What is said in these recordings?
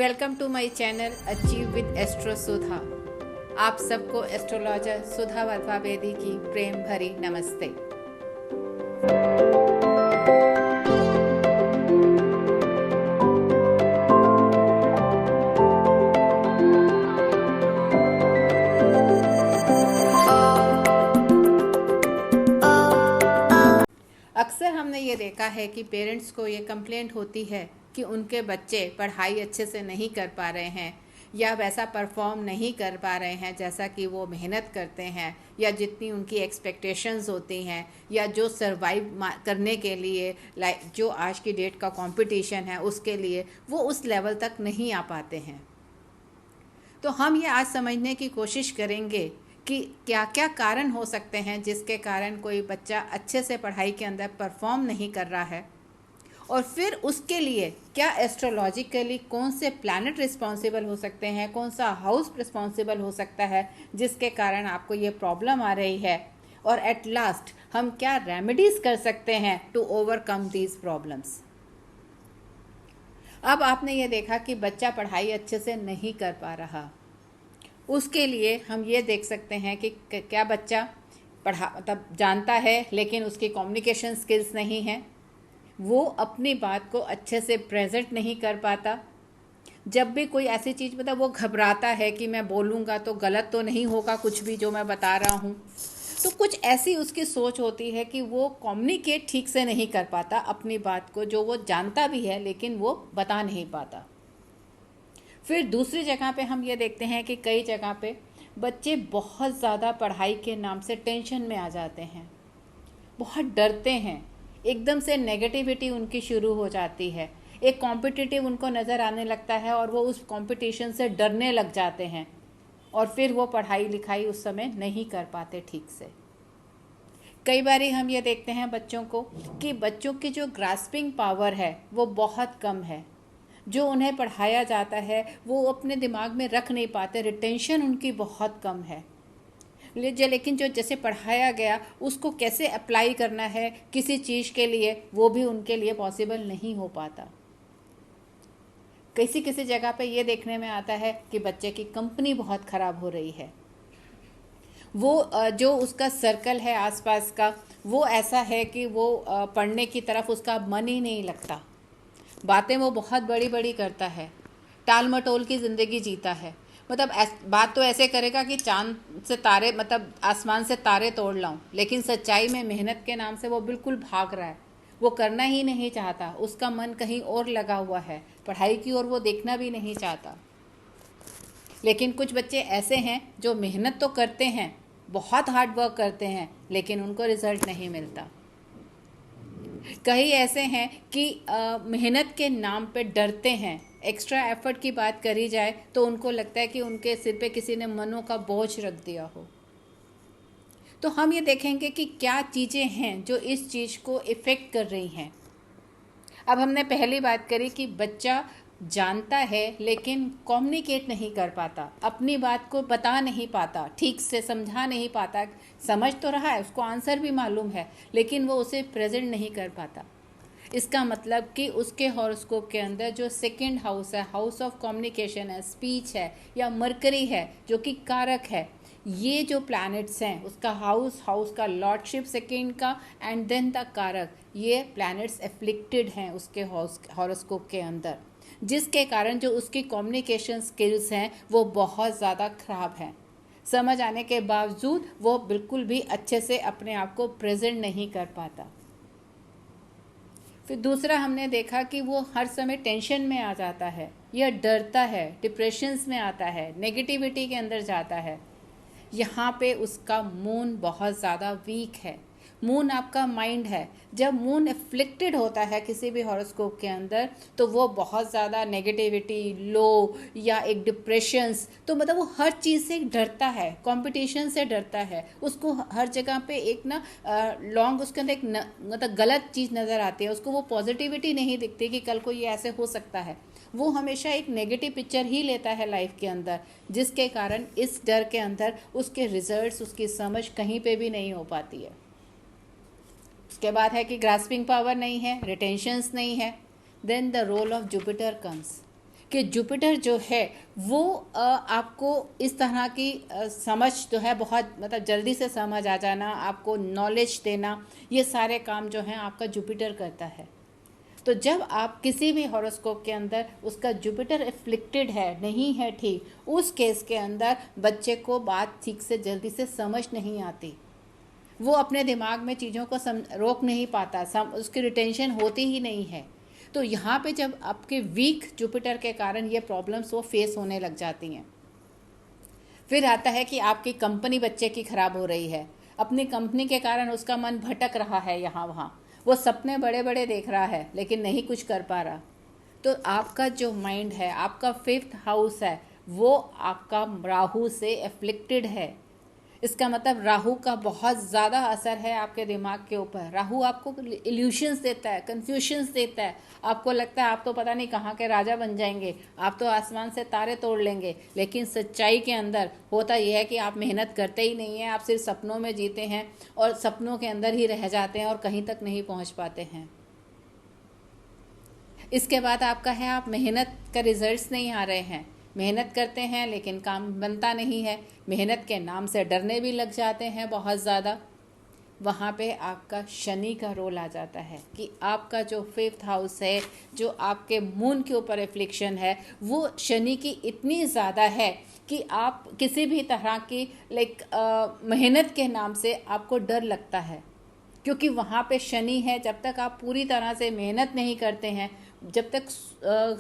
Welcome to my channel achieve with astro Sudha. आप सबको astrologer सुधा वर्मा बेदी की प्रेम भरी नमस्ते। अक्सर हमने ये देखा है कि पेरेंट्स को ये कंप्लेंट होती है कि उनके बच्चे पढ़ाई अच्छे से नहीं कर पा रहे हैं या वैसा परफॉर्म नहीं कर पा रहे हैं जैसा कि वो मेहनत करते हैं या जितनी उनकी एक्सपेक्टेशंस होती हैं या जो सरवाइव करने के लिए जो आज की डेट का कंपटीशन है उसके लिए वो उस लेवल तक नहीं आ पाते हैं। तो हम ये आज समझने की कोशिश करेंगे कि क्या क्या कारण हो सकते हैं जिसके कारण कोई बच्चा अच्छे से पढ़ाई के अंदर परफॉर्म नहीं कर रहा है, और फिर उसके लिए क्या एस्ट्रोलॉजिकली कौन से प्लैनेट रिस्पॉन्सिबल हो सकते हैं, कौन सा हाउस रिस्पॉन्सिबल हो सकता है जिसके कारण आपको ये प्रॉब्लम आ रही है, और एट लास्ट हम क्या रेमेडीज कर सकते हैं टू ओवरकम दीज प्रॉब्लम्स। अब आपने ये देखा कि बच्चा पढ़ाई अच्छे से नहीं कर पा रहा, उसके लिए हम ये देख सकते हैं कि क्या बच्चा मतलब जानता है लेकिन उसकी कम्युनिकेशन स्किल्स नहीं है, वो अपनी बात को अच्छे से प्रेजेंट नहीं कर पाता, जब भी कोई ऐसी चीज़ मतलब वो घबराता है कि मैं बोलूँगा तो गलत तो नहीं होगा कुछ भी जो मैं बता रहा हूँ, तो कुछ ऐसी उसकी सोच होती है कि वो कम्युनिकेट ठीक से नहीं कर पाता अपनी बात को, जो वो जानता भी है लेकिन वो बता नहीं पाता। फिर दूसरी जगह पे हम ये देखते हैं कि कई जगह पे बच्चे बहुत ज़्यादा पढ़ाई के नाम से टेंशन में आ जाते हैं, बहुत डरते हैं, एकदम से नेगेटिविटी उनकी शुरू हो जाती है, एक कॉम्पिटिटिव उनको नज़र आने लगता है और वो उस कंपटीशन से डरने लग जाते हैं और फिर वो पढ़ाई लिखाई उस समय नहीं कर पाते ठीक से। कई बारी हम ये देखते हैं बच्चों को कि बच्चों की जो ग्रास्पिंग पावर है वो बहुत कम है, जो उन्हें पढ़ाया जाता है वो अपने दिमाग में रख नहीं पाते, रिटेंशन उनकी बहुत कम है, लेकिन जो जैसे पढ़ाया गया उसको कैसे अप्लाई करना है किसी चीज़ के लिए वो भी उनके लिए पॉसिबल नहीं हो पाता। किसी किसी जगह पे ये देखने में आता है कि बच्चे की कंपनी बहुत ख़राब हो रही है, वो जो उसका सर्कल है आसपास का वो ऐसा है कि वो पढ़ने की तरफ उसका मन ही नहीं लगता, बातें वो बहुत बड़ी बड़ी करता है, टाल मटोल की ज़िंदगी जीता है, मतलब बात तो ऐसे करेगा कि चांद से तारे मतलब आसमान से तारे तोड़ लाऊं, लेकिन सच्चाई में मेहनत के नाम से वो बिल्कुल भाग रहा है, वो करना ही नहीं चाहता, उसका मन कहीं और लगा हुआ है, पढ़ाई की ओर वो देखना भी नहीं चाहता। लेकिन कुछ बच्चे ऐसे हैं जो मेहनत तो करते हैं, बहुत हार्ड वर्क करते हैं, लेकिन उनको रिजल्ट नहीं मिलता। कई ऐसे हैं कि मेहनत के नाम पे डरते हैं, एक्स्ट्रा एफर्ट की बात करी जाए तो उनको लगता है कि उनके सिर पे किसी ने मनों का बोझ रख दिया हो। तो हम ये देखेंगे कि क्या चीज़ें हैं जो इस चीज़ को इफ़ेक्ट कर रही हैं। अब हमने पहली बात करी कि बच्चा जानता है लेकिन कम्युनिकेट नहीं कर पाता, अपनी बात को बता नहीं पाता, ठीक से समझा नहीं पाता, समझ तो रहा है, उसको आंसर भी मालूम है लेकिन वो उसे प्रेजेंट नहीं कर पाता। इसका मतलब कि उसके हॉरोस्कोप के अंदर जो सेकंड हाउस है, हाउस ऑफ कम्युनिकेशन है, स्पीच है या मरकरी है जो कि कारक है, ये जो प्लैनेट्स हैं उसका हाउस का लॉर्डशिप सेकंड का एंड देन द कारक, ये प्लैनेट्स एफ्लिक्टेड हैं उसके हॉरोस्कोप के अंदर, जिसके कारण जो उसकी कम्युनिकेशन स्किल्स हैं वो बहुत ज़्यादा ख़राब हैं। समझ आने के बावजूद वो बिल्कुल भी अच्छे से अपने आप को प्रेजेंट नहीं कर पाता। फिर दूसरा हमने देखा कि वो हर समय टेंशन में आ जाता है, यह डरता है, डिप्रेशंस में आता है, नेगेटिविटी के अंदर जाता है। यहाँ पे उसका मून बहुत ज़्यादा वीक है। मून आपका माइंड है, जब मून एफ्लिक्टेड होता है किसी भी हॉरोस्कोप के अंदर तो वो बहुत ज़्यादा नेगेटिविटी, लो या एक डिप्रेशंस, तो मतलब वो हर चीज़ से डरता है, कंपटीशन से डरता है, उसको हर जगह पे एक ना लॉन्ग उसके अंदर एक मतलब गलत चीज़ नज़र आती है, उसको वो पॉजिटिविटी नहीं दिखती कि कल को ये ऐसे हो सकता है, वो हमेशा एक नेगेटिव पिक्चर ही लेता है लाइफ के अंदर, जिसके कारण इस डर के अंदर उसके रिजल्ट्स, उसकी समझ कहीं पे भी नहीं हो पाती है। उसके बाद है कि ग्रास्पिंग पावर नहीं है, रिटेंशंस नहीं है, then the role of Jupiter comes. कि जुपिटर जो है वो आपको इस तरह की समझ जो है बहुत मतलब जल्दी से समझ आ जाना, आपको नॉलेज देना, ये सारे काम जो हैं आपका जुपिटर करता है। तो जब आप किसी भी हॉरोस्कोप के अंदर उसका जुपिटर एफ्लिक्टेड है, नहीं है ठीक, उस केस के अंदर बच्चे को बात ठीक से जल्दी से समझ नहीं आती, वो अपने दिमाग में चीज़ों को रोक नहीं पाता, उसकी रिटेंशन होती ही नहीं है। तो यहाँ पे जब आपके वीक जुपिटर के कारण ये प्रॉब्लम्स वो फेस होने लग जाती हैं। फिर आता है कि आपकी कंपनी बच्चे की खराब हो रही है, अपनी कंपनी के कारण उसका मन भटक रहा है यहाँ वहाँ, वो सपने बड़े बड़े देख रहा है लेकिन नहीं कुछ कर पा रहा। तो आपका जो माइंड है, आपका 5th हाउस है, वो आपका राहु से एफ्लिक्टेड है। इसका मतलब राहु का बहुत ज़्यादा असर है आपके दिमाग के ऊपर। राहु आपको इल्यूशंस देता है, कन्फ्यूशंस देता है, आपको लगता है आप तो पता नहीं कहाँ के राजा बन जाएंगे, आप तो आसमान से तारे तोड़ लेंगे, लेकिन सच्चाई के अंदर होता यह है कि आप मेहनत करते ही नहीं हैं, आप सिर्फ सपनों में जीते हैं और सपनों के अंदर ही रह जाते हैं और कहीं तक नहीं पहुँच पाते हैं। इसके बाद आपका है, आप मेहनत का रिजल्ट्स नहीं आ रहे हैं, मेहनत करते हैं लेकिन काम बनता नहीं है, मेहनत के नाम से डरने भी लग जाते हैं बहुत ज़्यादा। वहाँ पे आपका शनि का रोल आ जाता है कि आपका जो 5th हाउस है, जो आपके मून के ऊपर एफ्लिक्शन है, वो शनि की इतनी ज़्यादा है कि आप किसी भी तरह की मेहनत के नाम से आपको डर लगता है, क्योंकि वहाँ पे शनि है। जब तक आप पूरी तरह से मेहनत नहीं करते हैं, जब तक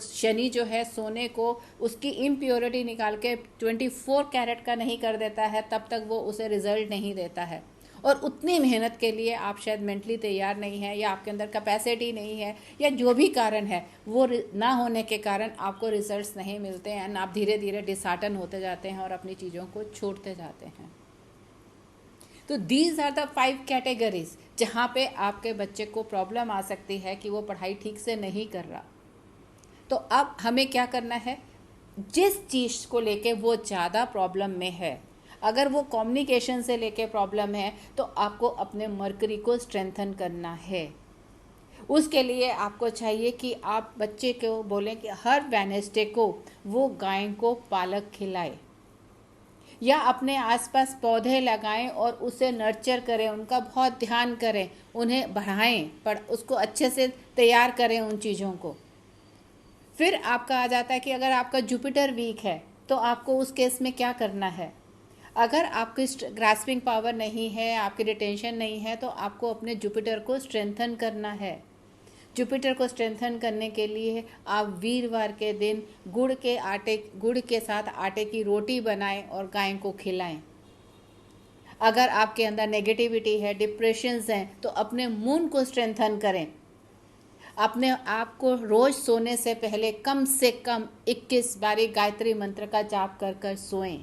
शनि जो है सोने को उसकी इम्प्योरिटी निकाल के 24 कैरेट का नहीं कर देता है, तब तक वो उसे रिजल्ट नहीं देता है। और उतनी मेहनत के लिए आप शायद मेंटली तैयार नहीं है, या आपके अंदर कैपेसिटी नहीं है, या जो भी कारण है वो ना होने के कारण आपको रिजल्ट्स नहीं मिलते हैं, आप धीरे धीरे डिसहार्टन होते जाते हैं और अपनी चीज़ों को छोड़ते जाते हैं। तो दीज आर द 5 कैटेगरीज जहाँ पे आपके बच्चे को प्रॉब्लम आ सकती है कि वो पढ़ाई ठीक से नहीं कर रहा। तो अब हमें क्या करना है, जिस चीज़ को लेके वो ज़्यादा प्रॉब्लम में है, अगर वो कम्युनिकेशन से लेके प्रॉब्लम है तो आपको अपने मरकरी को स्ट्रेंथन करना है। उसके लिए आपको चाहिए कि आप बच्चे को बोलें कि हर वेडनेसडे को वो गाय को पालक खिलाए, या अपने आसपास पौधे लगाएं और उसे नर्चर करें, उनका बहुत ध्यान करें, उन्हें बढ़ाएं, पर उसको अच्छे से तैयार करें उन चीज़ों को। फिर आपका आ जाता है कि अगर आपका जुपिटर वीक है तो आपको उस केस में क्या करना है। अगर आपकी ग्रास्पिंग पावर नहीं है, आपकी रिटेंशन नहीं है, तो आपको अपने जुपिटर को स्ट्रेंथन करना है। जुपिटर को स्ट्रेंथन करने के लिए आप वीरवार के दिन गुड़ के साथ आटे की रोटी बनाएं और गाय को खिलाएं। अगर आपके अंदर नेगेटिविटी है, डिप्रेशंस हैं, तो अपने मून को स्ट्रेंथन करें। अपने आप को रोज सोने से पहले कम से कम 21 बारी गायत्री मंत्र का जाप कर कर सोएं।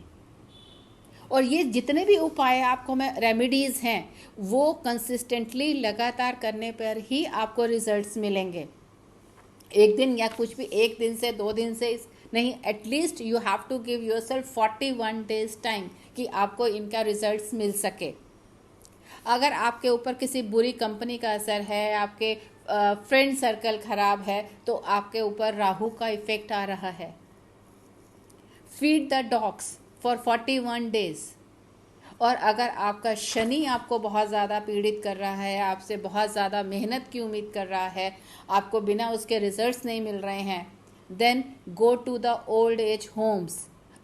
और ये जितने भी उपाय आपको मैं रेमेडीज़ हैं, वो कंसिस्टेंटली लगातार करने पर ही आपको रिजल्ट्स मिलेंगे। एक दिन या कुछ भी, एक दिन से 2 दिन से नहीं, at least you have to give yourself 41 days time कि आपको इनका रिजल्ट्स मिल सके। अगर आपके ऊपर किसी बुरी कंपनी का असर है, आपके फ्रेंड सर्कल खराब है, तो आपके ऊपर राहु का इफेक्ट आ रहा है। Feed the dogs for 41 days. और अगर आपका शनि आपको बहुत ज़्यादा पीड़ित कर रहा है, आपसे बहुत ज़्यादा मेहनत की उम्मीद कर रहा है, आपको बिना उसके रिजल्ट्स नहीं मिल रहे हैं, then go to the old age homes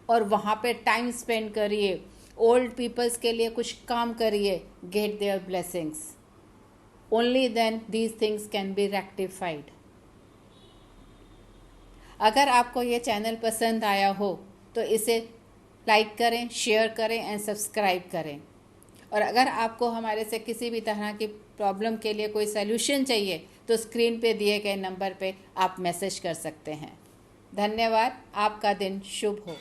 और वहाँ पे टाइम स्पेंड करिए, ओल्ड पीपल्स के लिए कुछ काम करिए, get their blessings. Only then these things can be rectified. अगर आपको ये चैनल पसंद आया हो तो इसे लाइक करें, शेयर करें एंड सब्सक्राइब करें। और अगर आपको हमारे से किसी भी तरह की प्रॉब्लम के लिए कोई सल्यूशन चाहिए तो स्क्रीन पे दिए गए नंबर पे आप मैसेज कर सकते हैं। धन्यवाद। आपका दिन शुभ हो।